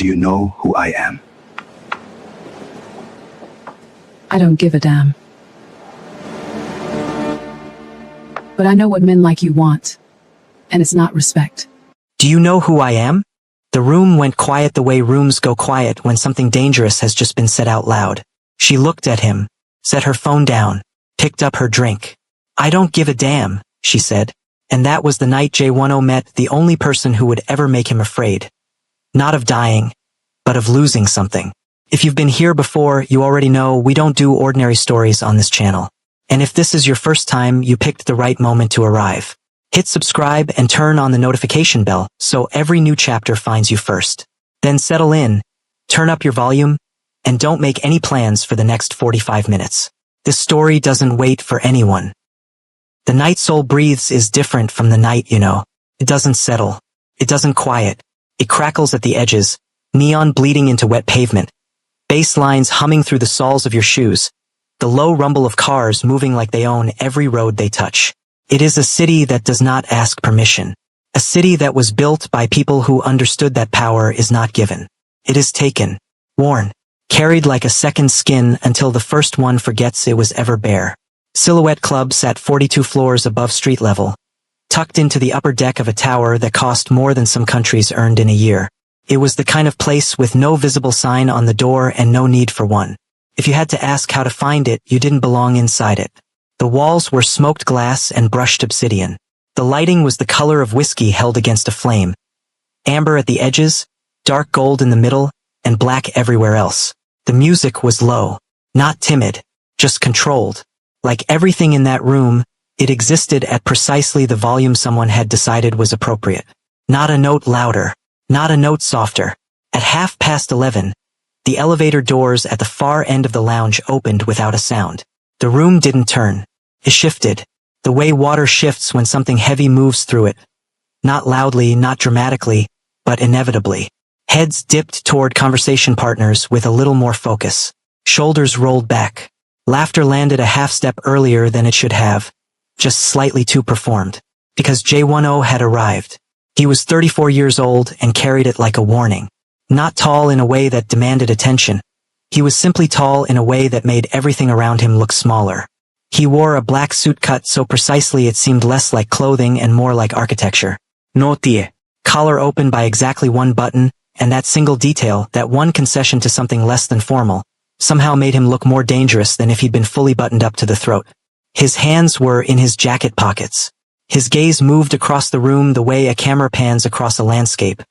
Do you know who I am? I don't give a damn. But I know what men like you want, and it's not respect. Do you know who I am? The room went quiet the way rooms go quiet when something dangerous has just been said out loud. She looked at him, set her phone down, picked up her drink. I don't give a damn, she said. And that was the night J10 met the only person who would ever make him afraid. Not of dying, but of losing something. If you've been here before, you already know we don't do ordinary stories on this channel. And if this is your first time, you picked the right moment to arrive. Hit subscribe and turn on the notification bell so every new chapter finds you first. Then settle in, turn up your volume, and don't make any plans for the next 45 minutes. This story doesn't wait for anyone. The night soul breathes is different from the night, you know. It doesn't settle. It doesn't quiet. It crackles at the edges, neon bleeding into wet pavement, bass lines humming through the soles of your shoes, the low rumble of cars moving like they own every road they touch. It is a city that does not ask permission. A city that was built by people who understood that power is not given. It is taken, worn, carried like a second skin until the first one forgets it was ever bare. Silhouette Club sat 42 floors above street level, tucked into the upper deck of a tower that cost more than some countries earned in a year. It was the kind of place with no visible sign on the door and no need for one. If you had to ask how to find it, you didn't belong inside it. The walls were smoked glass and brushed obsidian. The lighting was the color of whiskey held against a flame. Amber at the edges, dark gold in the middle, and black everywhere else. The music was low, not timid, just controlled. Like everything in that room, it existed at precisely the volume someone had decided was appropriate. Not a note louder, not a note softer. At 11:30, the elevator doors at the far end of the lounge opened without a sound. The room didn't turn. It shifted, the way water shifts when something heavy moves through it. Not loudly, not dramatically, but inevitably. Heads dipped toward conversation partners with a little more focus. Shoulders rolled back. Laughter landed a half step earlier than it should have, just slightly too performed. Because J10 had arrived. He was 34 years old and carried it like a warning. Not tall in a way that demanded attention. He was simply tall in a way that made everything around him look smaller. He wore a black suit cut so precisely it seemed less like clothing and more like architecture. Notie. Collar open by exactly one button, and that single detail, that one concession to something less than formal, somehow made him look more dangerous than if he'd been fully buttoned up to the throat. His hands were in his jacket pockets. His gaze moved across the room the way a camera pans across a landscape.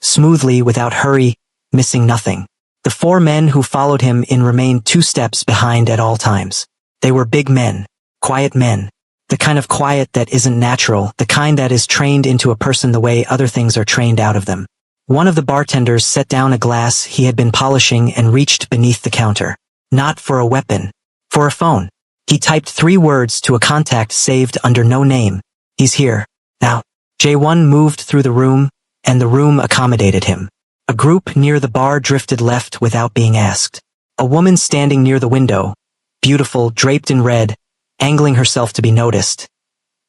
Smoothly, without hurry, missing nothing. The four men who followed him in remained 2 steps behind at all times. They were big men, quiet men. The kind of quiet that isn't natural, the kind that is trained into a person the way other things are trained out of them. One of the bartenders set down a glass he had been polishing and reached beneath the counter. Not for a weapon. For a phone. He typed 3 words to a contact saved under no name. He's here. Now. J1 moved through the room, and the room accommodated him. A group near the bar drifted left without being asked. A woman standing near the window, beautiful, draped in red, angling herself to be noticed.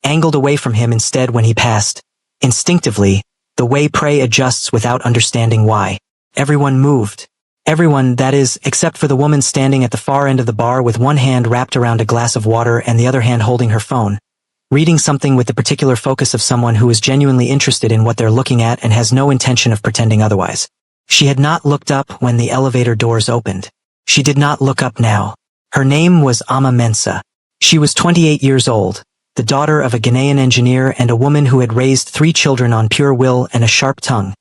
Angled away from him instead when he passed. Instinctively, the way prey adjusts without understanding why. Everyone moved. Everyone, that is, except for the woman standing at the far end of the bar with one hand wrapped around a glass of water and the other hand holding her phone, reading something with the particular focus of someone who is genuinely interested in what they're looking at and has no intention of pretending otherwise. She had not looked up when the elevator doors opened. She did not look up now. Her name was Ama Mensa. She was 28 years old, the daughter of a Ghanaian engineer and a woman who had raised 3 children on pure will and a sharp tongue.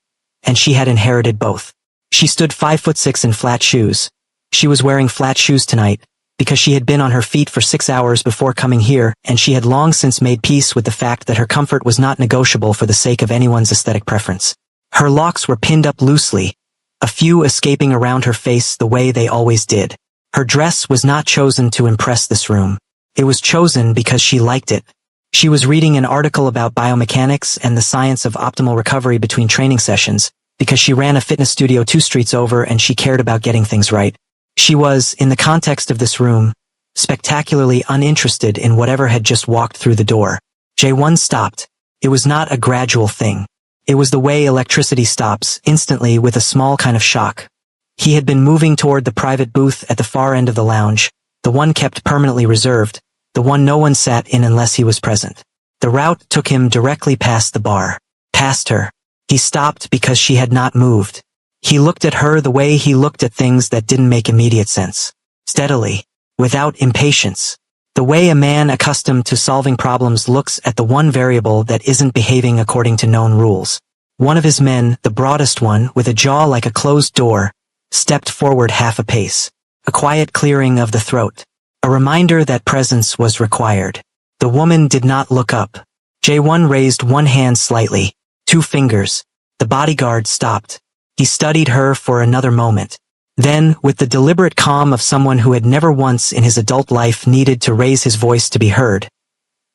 And she had inherited both. She stood 5'6" in flat shoes. She was wearing flat shoes tonight, because she had been on her feet for 6 hours before coming here, and she had long since made peace with the fact that her comfort was not negotiable for the sake of anyone's aesthetic preference. Her locks were pinned up loosely, a few escaping around her face the way they always did. Her dress was not chosen to impress this room. It was chosen because she liked it. She was reading an article about biomechanics and the science of optimal recovery between training sessions, because she ran a fitness studio 2 streets over and she cared about getting things right. She was, in the context of this room, spectacularly uninterested in whatever had just walked through the door. J1 stopped. It was not a gradual thing. It was the way electricity stops, instantly with a small kind of shock. He had been moving toward the private booth at the far end of the lounge, the one kept permanently reserved, the one no one sat in unless he was present. The route took him directly past the bar. Past her. He stopped because she had not moved. He looked at her the way he looked at things that didn't make immediate sense. Steadily. Without impatience. The way a man accustomed to solving problems looks at the one variable that isn't behaving according to known rules. One of his men, the broadest one, with a jaw like a closed door, stepped forward half a pace. A quiet clearing of the throat. A reminder that presence was required. The woman did not look up. J1 raised one hand slightly. 2 fingers. The bodyguard stopped. He studied her for another moment. Then, with the deliberate calm of someone who had never once in his adult life needed to raise his voice to be heard,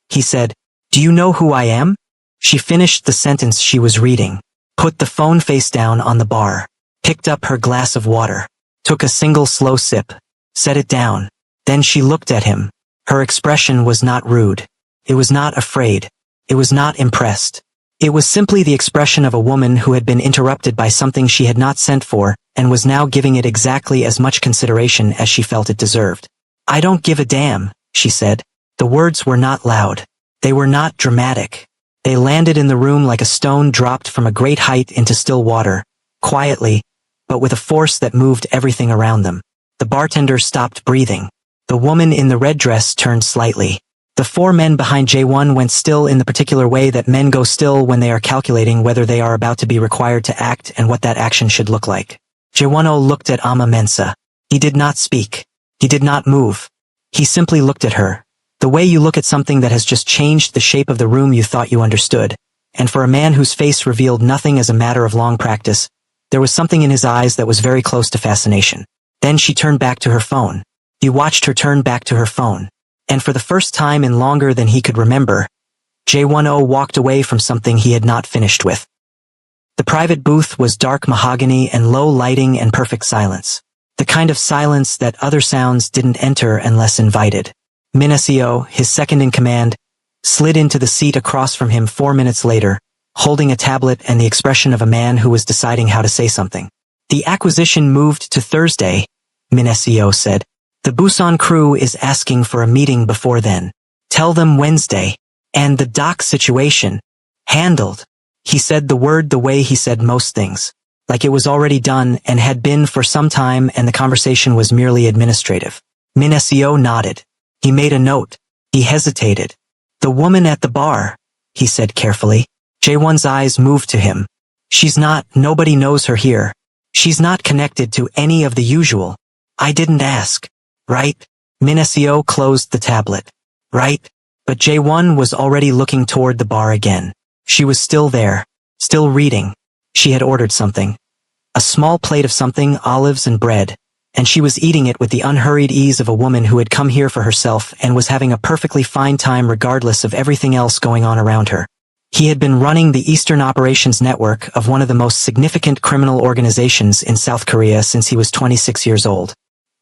he said, "Do you know who I am?" She finished the sentence she was reading, put the phone face down on the bar, picked up her glass of water, took a single slow sip, set it down. Then she looked at him. Her expression was not rude. It was not afraid. It was not impressed. It was simply the expression of a woman who had been interrupted by something she had not sent for, and was now giving it exactly as much consideration as she felt it deserved. "I don't give a damn," she said. The words were not loud. They were not dramatic. They landed in the room like a stone dropped from a great height into still water, quietly, but with a force that moved everything around them. The bartender stopped breathing. The woman in the red dress turned slightly. The 4 men behind J1 went still in the particular way that men go still when they are calculating whether they are about to be required to act and what that action should look like. J1 looked at Ama Mensa. He did not speak. He did not move. He simply looked at her. The way you look at something that has just changed the shape of the room you thought you understood. And for a man whose face revealed nothing as a matter of long practice, there was something in his eyes that was very close to fascination. Then she turned back to her phone. He watched her turn back to her phone. And for the first time in longer than he could remember, J10 walked away from something he had not finished with. The private booth was dark mahogany and low lighting and perfect silence. The kind of silence that other sounds didn't enter unless invited. Minacio, his second in command, slid into the seat across from him 4 minutes later, holding a tablet and the expression of a man who was deciding how to say something. "The acquisition moved to Thursday," Minacio said. "The Busan crew is asking for a meeting before then. Tell them Wednesday. And the dock situation. Handled." He said the word the way he said most things. Like it was already done and had been for some time and the conversation was merely administrative. Minacio nodded. He made a note. He hesitated. "The woman at the bar," he said carefully. J1's eyes moved to him. Nobody knows her here. She's not connected to any of the usual. I didn't ask. Right? Minacio closed the tablet. Right? But J1 was already looking toward the bar again. She was still there. Still reading. She had ordered something. A small plate of something, olives and bread. And she was eating it with the unhurried ease of a woman who had come here for herself and was having a perfectly fine time regardless of everything else going on around her. He had been running the Eastern Operations Network of one of the most significant criminal organizations in South Korea since he was 26 years old.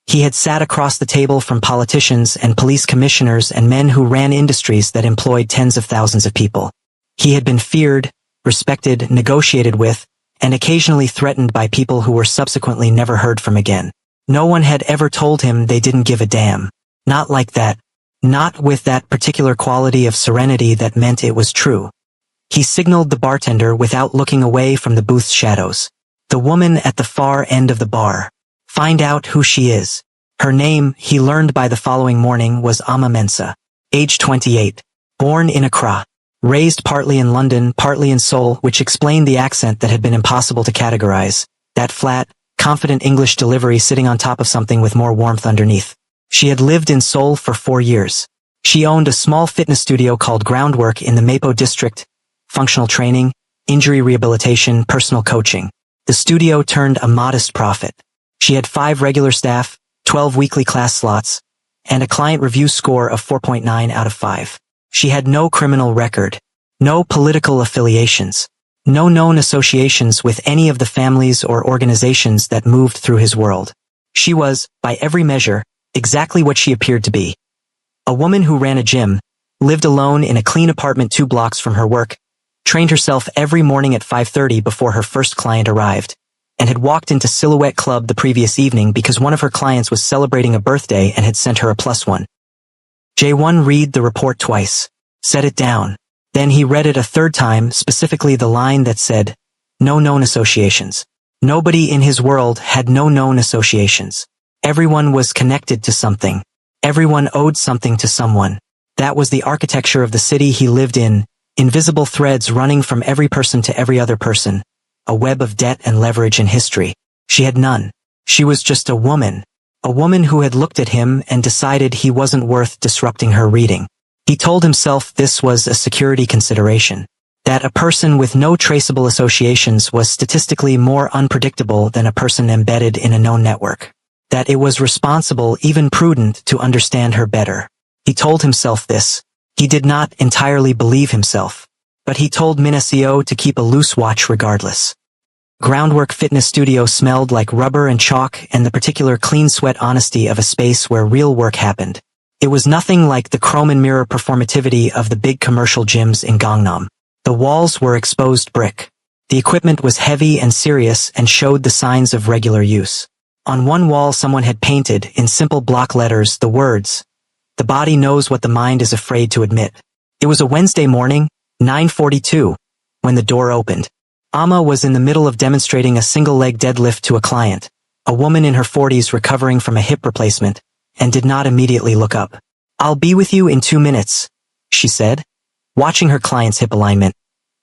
He had sat across the table from politicians and police commissioners and men who ran industries that employed tens of thousands of people. He had been feared, respected, negotiated with, and occasionally threatened by people who were subsequently never heard from again. No one had ever told him they didn't give a damn. Not like that. Not with that particular quality of serenity that meant it was true. He signaled the bartender without looking away from the booth's shadows. The woman at the far end of the bar. Find out who she is. Her name, he learned by the following morning, was Ama Mensa. Age 28. Born in Accra. Raised partly in London, partly in Seoul, which explained the accent that had been impossible to categorize. That flat, confident English delivery sitting on top of something with more warmth underneath. She had lived in Seoul for 4 years. She owned a small fitness studio called Groundwork in the Mapo district. Functional training, injury rehabilitation, personal coaching. The studio turned a modest profit. She had 5 regular staff, 12 weekly class slots, and a client review score of 4.9 out of 5. She had no criminal record, no political affiliations, no known associations with any of the families or organizations that moved through his world. She was, by every measure, exactly what she appeared to be. A woman who ran a gym, lived alone in a clean apartment 2 blocks from her work, trained herself every morning at 5:30 before her first client arrived, and had walked into Silhouette Club the previous evening because one of her clients was celebrating a birthday and had sent her a +1. J1 read the report twice, set it down. Then he read it a third time, specifically the line that said, "No known associations." Nobody in his world had no known associations. Everyone was connected to something. Everyone owed something to someone. That was the architecture of the city he lived in, invisible threads running from every person to every other person. A web of debt and leverage in history. She had none. She was just a woman who had looked at him and decided he wasn't worth disrupting her reading. He told himself this was a security consideration, that a person with no traceable associations was statistically more unpredictable than a person embedded in a known network, that it was responsible, even prudent, to understand her better. He told himself this. He did not entirely believe himself, but he told Minacio to keep a loose watch regardless. Groundwork Fitness Studio smelled like rubber and chalk and the particular clean sweat honesty of a space where real work happened. It was nothing like the chrome and mirror performativity of the big commercial gyms in Gangnam. The walls were exposed brick. The equipment was heavy and serious and showed the signs of regular use. On one wall someone had painted, in simple block letters, the words, "The body knows what the mind is afraid to admit." It was a Wednesday morning, 9:42, when the door opened. Amma was in the middle of demonstrating a single-leg deadlift to a client, a woman in her 40s recovering from a hip replacement, and did not immediately look up. "I'll be with you in 2 minutes, she said, watching her client's hip alignment,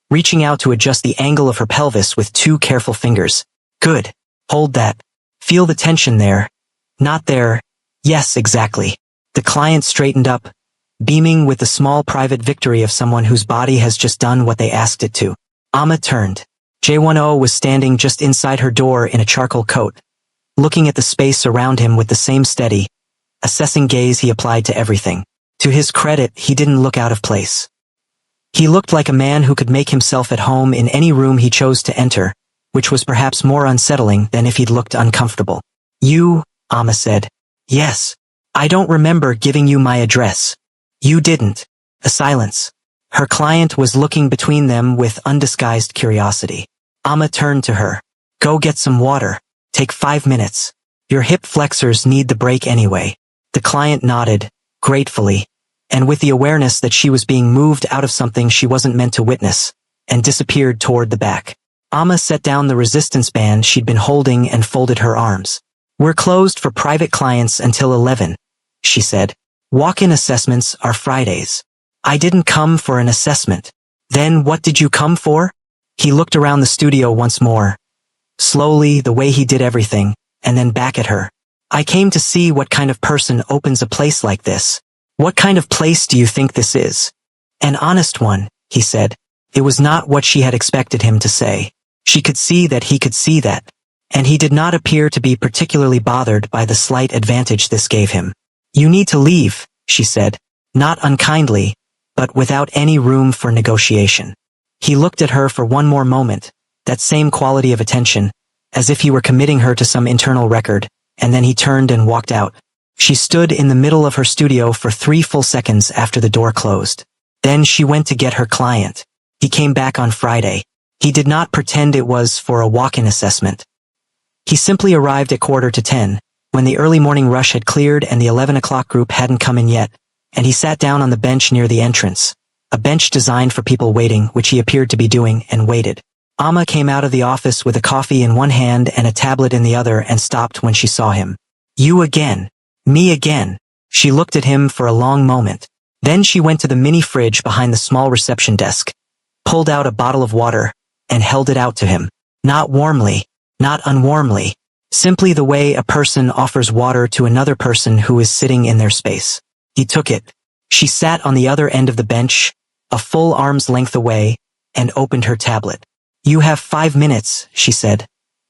reaching out to adjust the angle of her pelvis with 2 careful fingers. "Good. Hold that. Feel the tension there. Not there. Yes, exactly." The client straightened up, beaming with the small private victory of someone whose body has just done what they asked it to. Amma turned. J10 was standing just inside her door in a charcoal coat, looking at the space around him with the same steady, assessing gaze he applied to everything. To his credit, he didn't look out of place. He looked like a man who could make himself at home in any room he chose to enter, which was perhaps more unsettling than if he'd looked uncomfortable. "You," Amma said. "Yes. I don't remember giving you my address." "You didn't." A silence. Her client was looking between them with undisguised curiosity. Amma turned to her. "Go get some water. Take 5 minutes. Your hip flexors need the break anyway." The client nodded, gratefully, and with the awareness that she was being moved out of something she wasn't meant to witness, and disappeared toward the back. Amma set down the resistance band she'd been holding and folded her arms. "We're closed for private clients until 11, she said. "Walk-in assessments are Fridays." "I didn't come for an assessment." "Then what did you come for?" He looked around the studio once more, slowly, the way he did everything, and then back at her. "I came to see what kind of person opens a place like this. What kind of place do you think this is?" "An honest one," he said. It was not what she had expected him to say. She could see that he could see that, and he did not appear to be particularly bothered by the slight advantage this gave him. "You need to leave," she said, not unkindly, but without any room for negotiation. He looked at her for one more moment, that same quality of attention, as if he were committing her to some internal record, and then he turned and walked out. She stood in the middle of her studio for 3 full seconds after the door closed. Then she went to get her client. He came back on Friday. He did not pretend it was for a walk-in assessment. He simply arrived at 9:45, when the early morning rush had cleared and the 11 o'clock group hadn't come in yet, and he sat down on the bench near the entrance, a bench designed for people waiting, which he appeared to be doing, and waited. Amma came out of the office with a coffee in one hand and a tablet in the other and stopped when she saw him. "You again. Me again." She looked at him for a long moment. Then she went to the mini fridge behind the small reception desk, pulled out a bottle of water, and held it out to him. Not warmly, not unwarmly, simply the way a person offers water to another person who is sitting in their space. He took it. She sat on the other end of the bench, a full arm's length away, and opened her tablet. "You have 5 minutes, she said.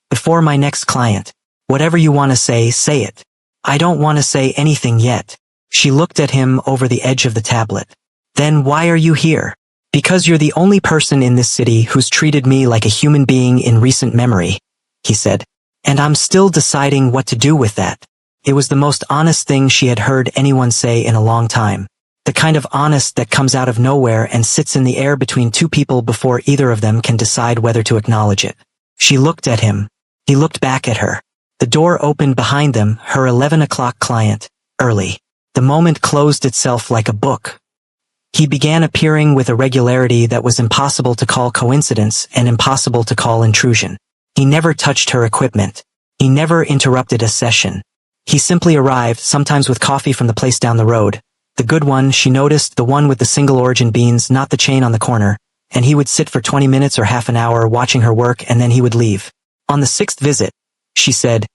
"Before my next client. Whatever you want to say it." "I don't want to say anything yet." She looked at him over the edge of the tablet. "Then why are you here?" "Because you're the only person in this city who's treated me like a human being in recent memory," he said. "And I'm still deciding what to do with that." It was the most honest thing she had heard anyone say in a long time. The kind of honest that comes out of nowhere and sits in the air between two people before either of them can decide whether to acknowledge it. She looked at him. He looked back at her. The door opened behind them, her 11 o'clock client, early. The moment closed itself like a book. He began appearing with a regularity that was impossible to call coincidence and impossible to call intrusion. He never touched her equipment. He never interrupted a session. He simply arrived, sometimes with coffee from the place down the road. The good one, she noticed, the one with the single origin beans, not the chain on the corner, and he would sit for 20 minutes or half an hour watching her work and then he would leave. On the 6th visit, she said,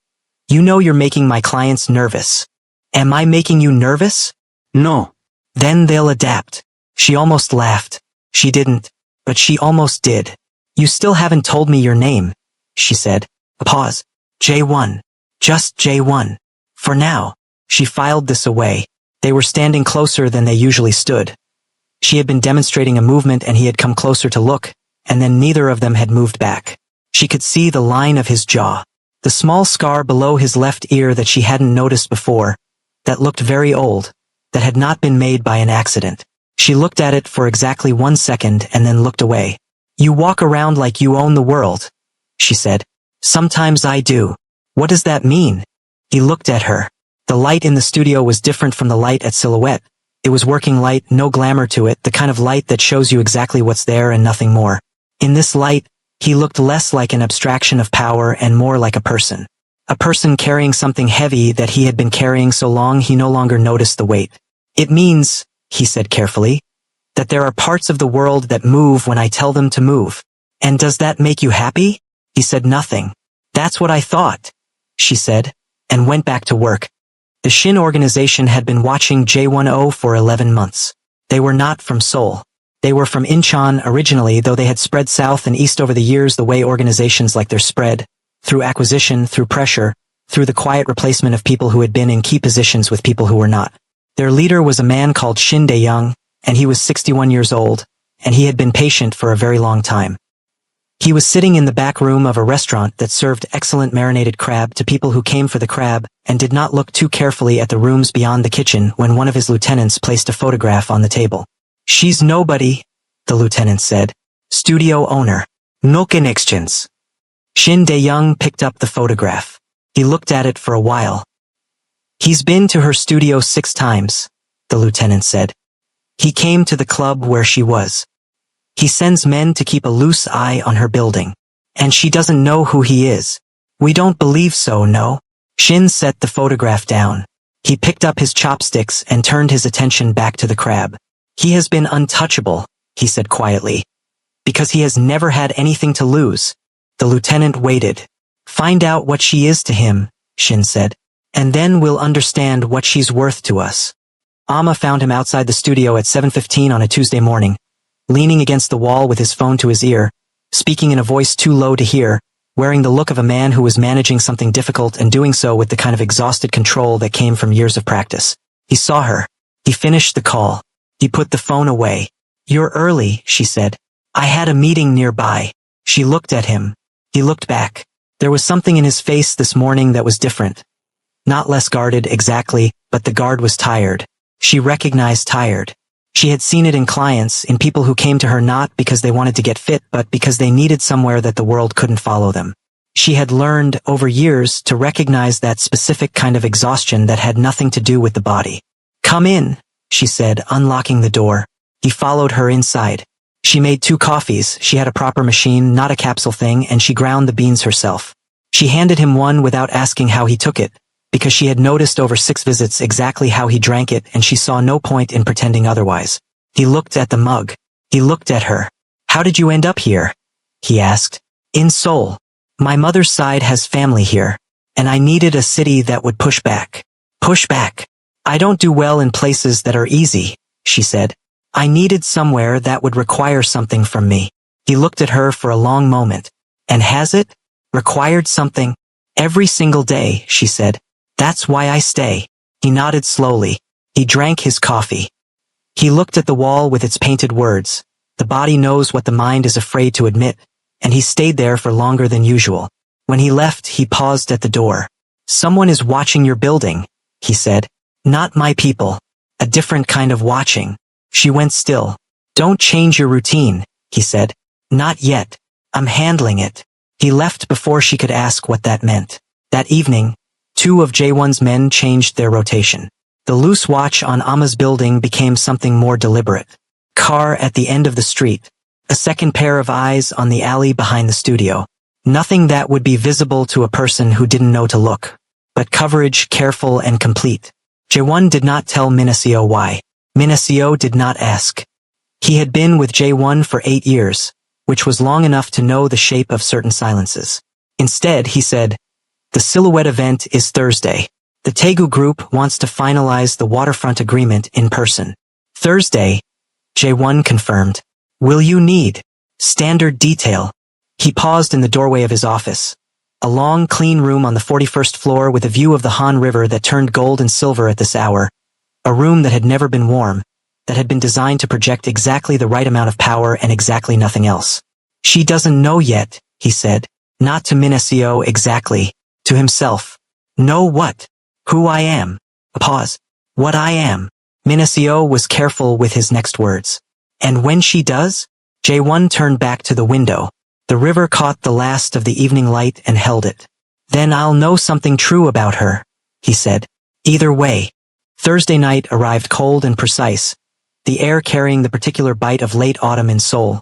"You know you're making my clients nervous." "Am I making you nervous?" No. "Then they'll adapt." She almost laughed. She didn't, but she almost did. "You still haven't told me your name," she said. A pause. J1. Just J1. For now. She filed this away. They were standing closer than they usually stood. She had been demonstrating a movement and he had come closer to look, and then neither of them had moved back. She could see the line of his jaw. The small scar below his left ear that she hadn't noticed before, that looked very old, that had not been made by an accident. She looked at it for exactly 1 second and then looked away. "You walk around like you own the world," she said. "Sometimes I do." "What does that mean?" He looked at her. The light in the studio was different from the light at Silhouette. It was working light, no glamour to it, the kind of light that shows you exactly what's there and nothing more. In this light, he looked less like an abstraction of power and more like a person. A person carrying something heavy that he had been carrying so long he no longer noticed the weight. "It means," he said carefully, "that there are parts of the world that move when I tell them to move. And does that make you happy?" He said nothing. "That's what I thought," she said, and went back to work. The Shin organization had been watching J10 for 11 months. They were not from Seoul. They were from Incheon originally, though they had spread south and east over the years the way organizations like theirs spread, through acquisition, through pressure, through the quiet replacement of people who had been in key positions with people who were not. Their leader was a man called Shin Dae-young, and he was 61 years old, and he had been patient for a very long time. He was sitting in the back room of a restaurant that served excellent marinated crab to people who came for the crab and did not look too carefully at the rooms beyond the kitchen when one of his lieutenants placed a photograph on the table. "She's nobody," the lieutenant said. "Studio owner. No connections." Shin Dae-young picked up the photograph. He looked at it for a while. "He's been to her studio 6 times, the lieutenant said. "He came to the club where she was. He sends men to keep a loose eye on her building. And she doesn't know who he is. We don't believe so, no." Shin set the photograph down. He picked up his chopsticks and turned his attention back to the crab. "He has been untouchable," he said quietly, "because he has never had anything to lose." The lieutenant waited. "Find out what she is to him," Shin said, "and then we'll understand what she's worth to us." Amma found him outside the studio at 7:15 on a Tuesday morning, leaning against the wall with his phone to his ear, speaking in a voice too low to hear, wearing the look of a man who was managing something difficult and doing so with the kind of exhausted control that came from years of practice. He saw her. He finished the call. He put the phone away. "You're early," she said. "I had a meeting nearby." She looked at him. He looked back. There was something in his face this morning that was different. Not less guarded exactly, but the guard was tired. She recognized tired. She had seen it in clients, in people who came to her not because they wanted to get fit, but because they needed somewhere that the world couldn't follow them. She had learned, over years, to recognize that specific kind of exhaustion that had nothing to do with the body. "Come in," she said, unlocking the door. He followed her inside. She made 2 coffees, she had a proper machine, not a capsule thing, and she ground the beans herself. She handed him one without asking how he took it, because she had noticed over 6 visits exactly how he drank it and she saw no point in pretending otherwise. He looked at the mug. He looked at her. "How did you end up here?" he asked. "In Seoul. My mother's side has family here, and I needed a city that would push back. Push back. I don't do well in places that are easy," she said. "I needed somewhere that would require something from me." He looked at her for a long moment. "And has it? Required something?" "Every single day," she said. "That's why I stay." He nodded slowly. He drank his coffee. He looked at the wall with its painted words. The body knows what the mind is afraid to admit, and he stayed there for longer than usual. When he left, he paused at the door. "Someone is watching your building," he said. "Not my people." A different kind of watching. She went still. Don't change your routine, he said. Not yet. I'm handling it. He left before she could ask what that meant. That evening, 2 of J1's men changed their rotation. The loose watch on Amma's building became something more deliberate. Car at the end of the street. A second pair of eyes on the alley behind the studio. Nothing that would be visible to a person who didn't know to look. But coverage careful and complete. J1 did not tell Minacio why. Minacio did not ask. He had been with J1 for 8 years, which was long enough to know the shape of certain silences. Instead, he said, "The Silhouette event is Thursday. The Tegu group wants to finalize the waterfront agreement in person." Thursday, J1 confirmed. "Will you need standard detail?" He paused in the doorway of his office. A long, clean room on the 41st floor with a view of the Han River that turned gold and silver at this hour. A room that had never been warm, that had been designed to project exactly the right amount of power and exactly nothing else. "She doesn't know yet," he said. Not to Minacio exactly, to himself. "Know what? Who I am." A pause. "What I am." Minacio was careful with his next words. "And when she does?" J1 turned back to the window. The river caught the last of the evening light and held it. "Then I'll know something true about her," he said. Either way. Thursday night arrived cold and precise, the air carrying the particular bite of late autumn in Seoul.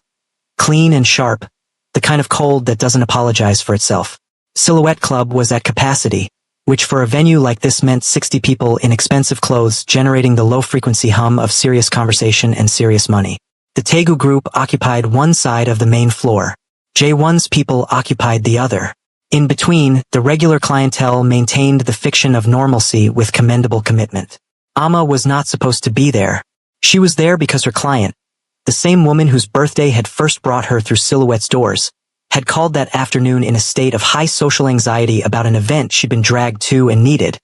Clean and sharp, the kind of cold that doesn't apologize for itself. Silhouette Club was at capacity, which for a venue like this meant 60 people in expensive clothes generating the low-frequency hum of serious conversation and serious money. The Tegu group occupied one side of the main floor. J1's people occupied the other. In between, the regular clientele maintained the fiction of normalcy with commendable commitment. Amma was not supposed to be there. She was there because her client, the same woman whose birthday had first brought her through Silhouette's doors, had called that afternoon in a state of high social anxiety about an event she'd been dragged to and needed,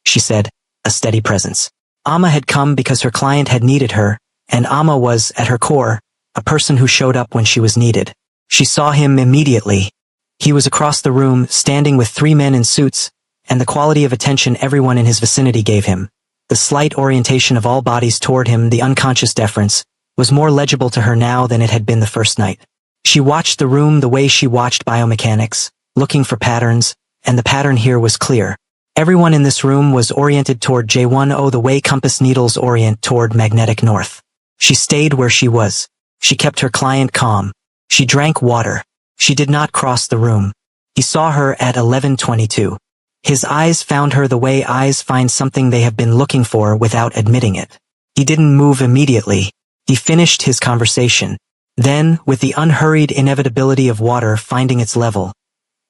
she said, a steady presence. Amma had come because her client had needed her, and Amma was, at her core, a person who showed up when she was needed. She saw him immediately. He was across the room, standing with 3 men in suits, and the quality of attention everyone in his vicinity gave him, the slight orientation of all bodies toward him, the unconscious deference, was more legible to her now than it had been the first night. She watched the room the way she watched biomechanics, looking for patterns, and the pattern here was clear. Everyone in this room was oriented toward J10 the way compass needles orient toward magnetic north. She stayed where she was. She kept her client calm. She drank water. She did not cross the room. He saw her at 11:22. His eyes found her the way eyes find something they have been looking for without admitting it. He didn't move immediately. He finished his conversation. Then, with the unhurried inevitability of water finding its level,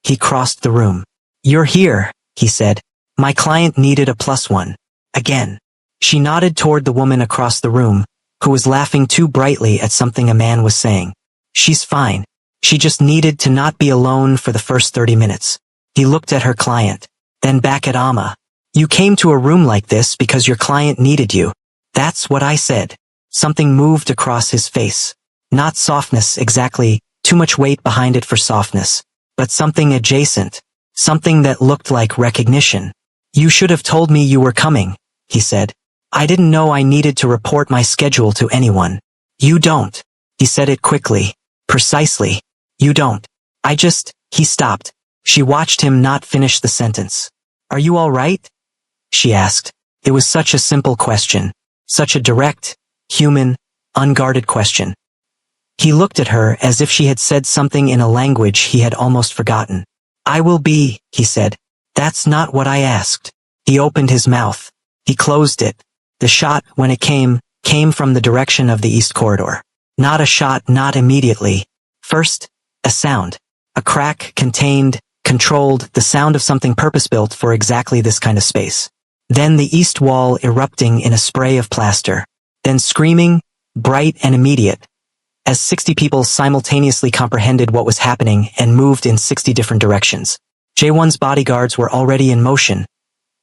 he crossed the room. "You're here," he said. "My client needed a +1. Again." She nodded toward the woman across the room, who was laughing too brightly at something a man was saying. "She's fine. She just needed to not be alone for the first 30 minutes. He looked at her client, then back at Amma. "You came to a room like this because your client needed you." "That's what I said." Something moved across his face. Not softness exactly, too much weight behind it for softness, but something adjacent, something that looked like recognition. "You should have told me you were coming," he said. "I didn't know I needed to report my schedule to anyone." "You don't." He said it quickly, precisely. "You don't. He stopped. She watched him not finish the sentence. "Are you all right?" she asked. It was such a simple question, such a direct, human, unguarded question. He looked at her as if she had said something in a language he had almost forgotten. "I will be," he said. "That's not what I asked." He opened his mouth. He closed it. The shot, when it came from the direction of the east corridor. Not a shot, not immediately. First, a sound. A crack, contained, controlled, the sound of something purpose-built for exactly this kind of space. Then the east wall erupting in a spray of plaster. Then screaming, bright and immediate, as 60 people simultaneously comprehended what was happening and moved in 60 different directions. J1's bodyguards were already in motion.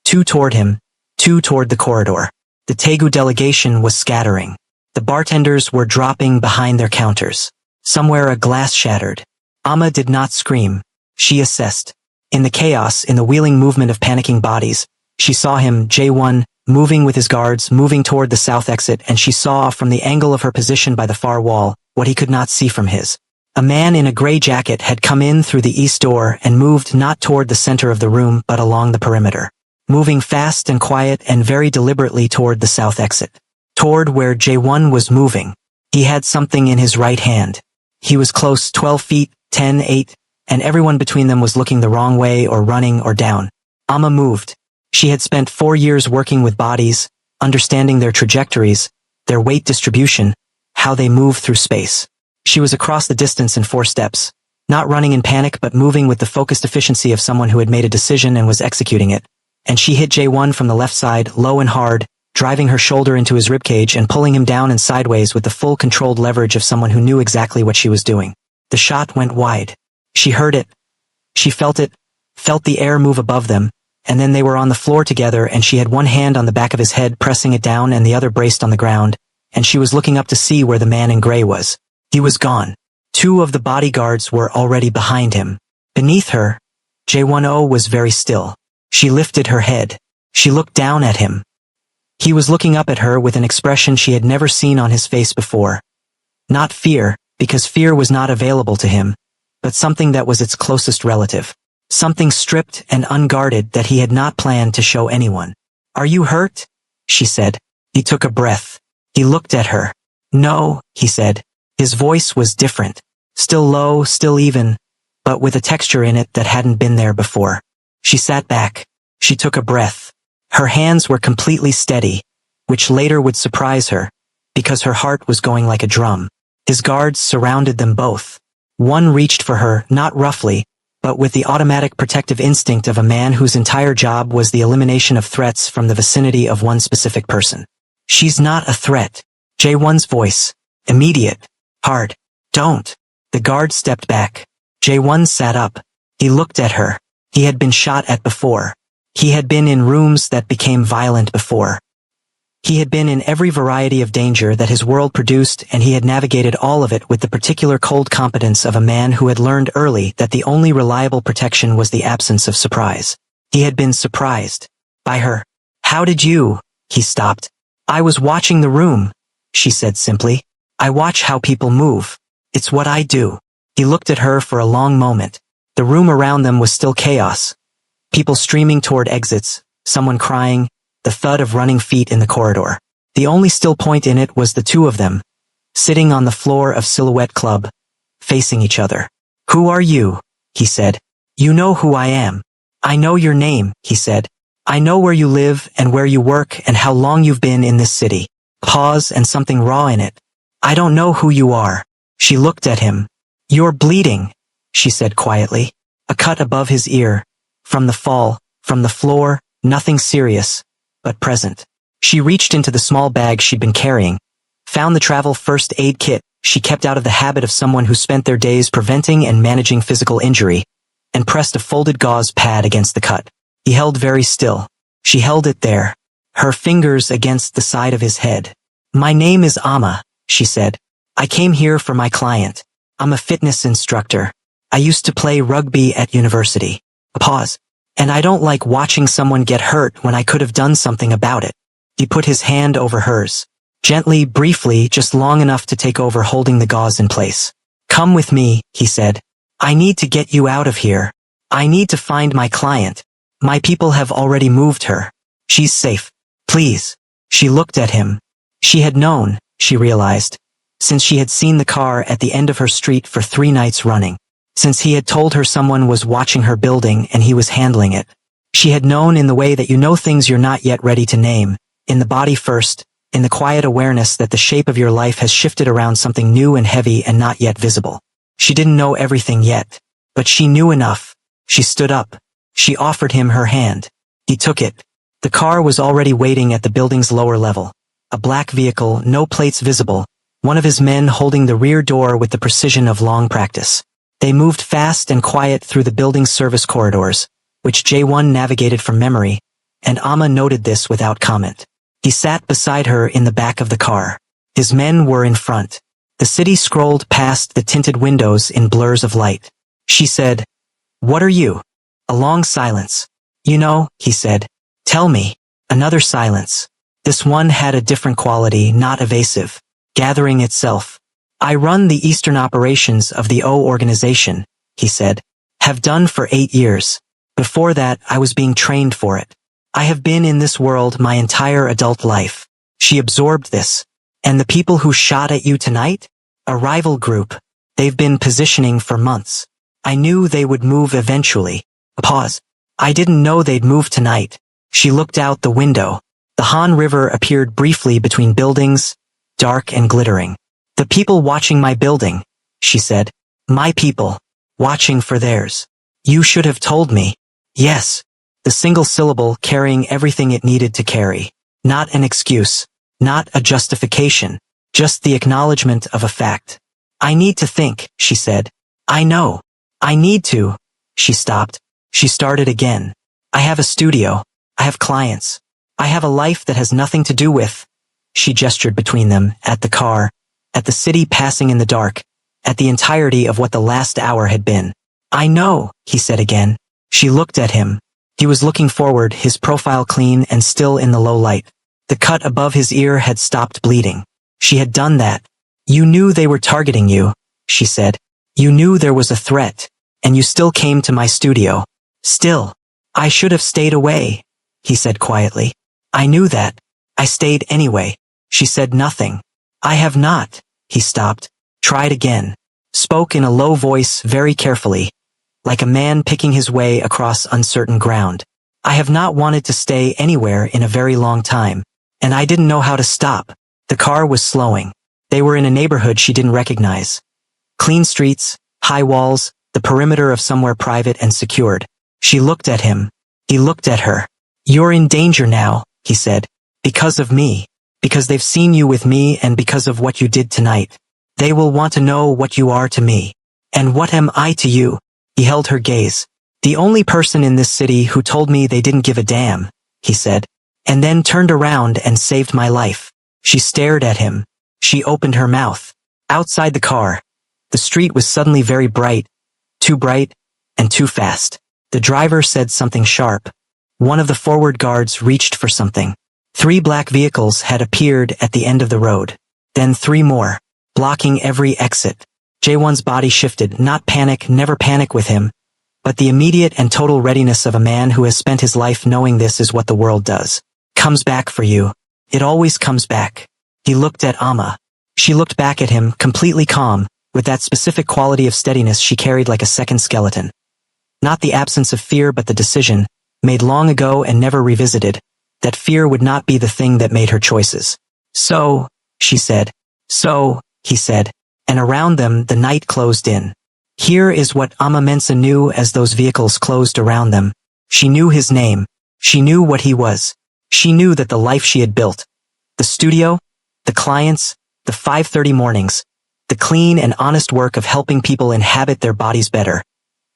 2 toward him, 2 toward the corridor. The Tegu delegation was scattering. The bartenders were dropping behind their counters. Somewhere a glass shattered. Amma did not scream. She assessed. In the chaos, in the wheeling movement of panicking bodies, she saw him, J1, moving with his guards, moving toward the south exit, and she saw, from the angle of her position by the far wall, what he could not see from his. A man in a gray jacket had come in through the east door and moved not toward the center of the room but along the perimeter, moving fast and quiet and very deliberately toward the south exit, toward where J1 was moving. He had something in his right hand. He was close, 12 feet, 10, 8, and everyone between them was looking the wrong way or running or down. Amma moved. She had spent 4 years working with bodies, understanding their trajectories, their weight distribution, how they move through space. She was across the distance in 4 steps, not running in panic but moving with the focused efficiency of someone who had made a decision and was executing it. And she hit J1 from the left side, low and hard, driving her shoulder into his ribcage and pulling him down and sideways with the full controlled leverage of someone who knew exactly what she was doing. The shot went wide. She heard it. She felt it, felt the air move above them, and then they were on the floor together and she had one hand on the back of his head pressing it down and the other braced on the ground, and she was looking up to see where the man in gray was. He was gone. 2 of the bodyguards were already behind him. Beneath her, J10 was very still. She lifted her head. She looked down at him. He was looking up at her with an expression she had never seen on his face before. Not fear, because fear was not available to him, but something that was its closest relative. Something stripped and unguarded that he had not planned to show anyone. "Are you hurt?" she said. He took a breath. He looked at her. "No," he said. His voice was different. Still low, still even, but with a texture in it that hadn't been there before. She sat back. She took a breath. Her hands were completely steady, which later would surprise her, because her heart was going like a drum. His guards surrounded them both. One reached for her, not roughly, but with the automatic protective instinct of a man whose entire job was the elimination of threats from the vicinity of one specific person. "She's not a threat." J1's voice. Immediate. Hard. "Don't." The guard stepped back. J1 sat up. He looked at her. He had been shot at before. He had been in rooms that became violent before. He had been in every variety of danger that his world produced, and he had navigated all of it with the particular cold competence of a man who had learned early that the only reliable protection was the absence of surprise. He had been surprised. By her. "How did you?" He stopped. "I was watching the room," she said simply. "I watch how people move. It's what I do." He looked at her for a long moment. The room around them was still chaos. People streaming toward exits, someone crying, the thud of running feet in the corridor. The only still point in it was the 2 of them, sitting on the floor of Silhouette Club, facing each other. "Who are you?" he said. "You know who I am." "I know your name," he said. "I know where you live and where you work and how long you've been in this city." Pause and something raw in it. "I don't know who you are." She looked at him. "You're bleeding," she said quietly. A cut above his ear. From the fall, from the floor, nothing serious, but present. She reached into the small bag she'd been carrying, found the travel first aid kit she kept out of the habit of someone who spent their days preventing and managing physical injury, and pressed a folded gauze pad against the cut. He held very still. She held it there, her fingers against the side of his head. "My name is Amma," she said. "I came here for my client. I'm a fitness instructor. I used to play rugby at university." A pause. "And I don't like watching someone get hurt when I could have done something about it." He put his hand over hers. Gently, briefly, just long enough to take over holding the gauze in place. "Come with me," he said. "I need to get you out of here. I need to find my client. My people have already moved her. She's safe. Please." She looked at him. She had known, she realized, since she had seen the car at the end of her street for 3 nights running. Since he had told her someone was watching her building and he was handling it. She had known in the way that you know things you're not yet ready to name, in the body first, in the quiet awareness that the shape of your life has shifted around something new and heavy and not yet visible. She didn't know everything yet, but she knew enough. She stood up. She offered him her hand. He took it. The car was already waiting at the building's lower level. A black vehicle, no plates visible, one of his men holding the rear door with the precision of long practice. They moved fast and quiet through the building's service corridors, which J1 navigated from memory, and Amma noted this without comment. He sat beside her in the back of the car. His men were in front. The city scrolled past the tinted windows in blurs of light. She said, "What are you?" A long silence. "You know," he said. "Tell me." Another silence. This one had a different quality, not evasive. Gathering itself. I run the Eastern operations of the O organization, he said. Have done for 8 years. Before that, I was being trained for it. I have been in this world my entire adult life. She absorbed this. And the people who shot at you tonight? A rival group. They've been positioning for months. I knew they would move eventually. A pause. I didn't know they'd move tonight. She looked out the window. The Han River appeared briefly between buildings, dark and glittering. The people watching my building, she said. My people. Watching for theirs. You should have told me. Yes. The single syllable carrying everything it needed to carry. Not an excuse. Not a justification. Just the acknowledgement of a fact. I need to think, she said. I know. I need to. She stopped. She started again. I have a studio. I have clients. I have a life that has nothing to do with. She gestured between them, at the car, at the city passing in the dark, at the entirety of what the last hour had been. I know, he said again. She looked at him. He was looking forward, his profile clean and still in the low light. The cut above his ear had stopped bleeding. She had done that. You knew they were targeting you, she said. You knew there was a threat, and you still came to my studio. Still. I should have stayed away, he said quietly. I knew that. I stayed anyway. She said nothing. I have not. He stopped. Tried again. Spoke in a low voice very carefully, like a man picking his way across uncertain ground. I have not wanted to stay anywhere in a very long time, and I didn't know how to stop. The car was slowing. They were in a neighborhood she didn't recognize. Clean streets, high walls, the perimeter of somewhere private and secured. She looked at him. He looked at her. You're in danger now, he said. Because of me. Because they've seen you with me and because of what you did tonight. They will want to know what you are to me. And what am I to you? He held her gaze. The only person in this city who told me they didn't give a damn, he said. And then turned around and saved my life. She stared at him. She opened her mouth. Outside the car. The street was suddenly very bright. Too bright and too fast. The driver said something sharp. One of the forward guards reached for something. 3 black vehicles had appeared at the end of the road. Then 3 more, blocking every exit. Jae-won's body shifted, not panic, never panic with him, but the immediate and total readiness of a man who has spent his life knowing this is what the world does. Comes back for you. It always comes back. He looked at Amma. She looked back at him, completely calm, with that specific quality of steadiness she carried like a second skeleton. Not the absence of fear but the decision, made long ago and never revisited, that fear would not be the thing that made her choices. So, she said. So, he said, and around them the night closed in. Here is what Amma Mensa knew as those vehicles closed around them. She knew his name. She knew what he was. She knew that the life she had built, the studio, the clients, the 5:30 mornings, the clean and honest work of helping people inhabit their bodies better,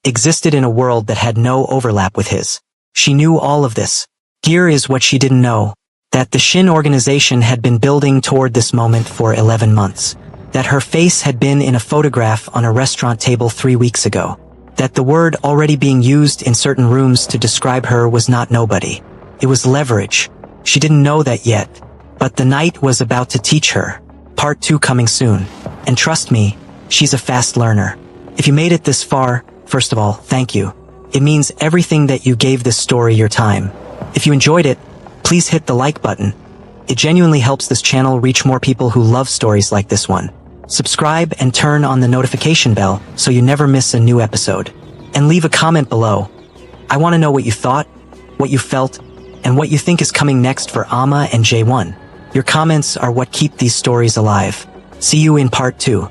existed in a world that had no overlap with his. She knew all of this. Here is what she didn't know. That the Shin organization had been building toward this moment for 11 months. That her face had been in a photograph on a restaurant table 3 weeks ago. That the word already being used in certain rooms to describe her was not nobody. It was leverage. She didn't know that yet. But the night was about to teach her. Part 2 coming soon. And trust me, she's a fast learner. If you made it this far, first of all, thank you. It means everything that you gave this story your time. If you enjoyed it, please hit the like button. It genuinely helps this channel reach more people who love stories like this one. Subscribe and turn on the notification bell so you never miss a new episode. And leave a comment below. I want to know what you thought, what you felt, and what you think is coming next for Amma and Jae-won. Your comments are what keep these stories alive. See you in part 2.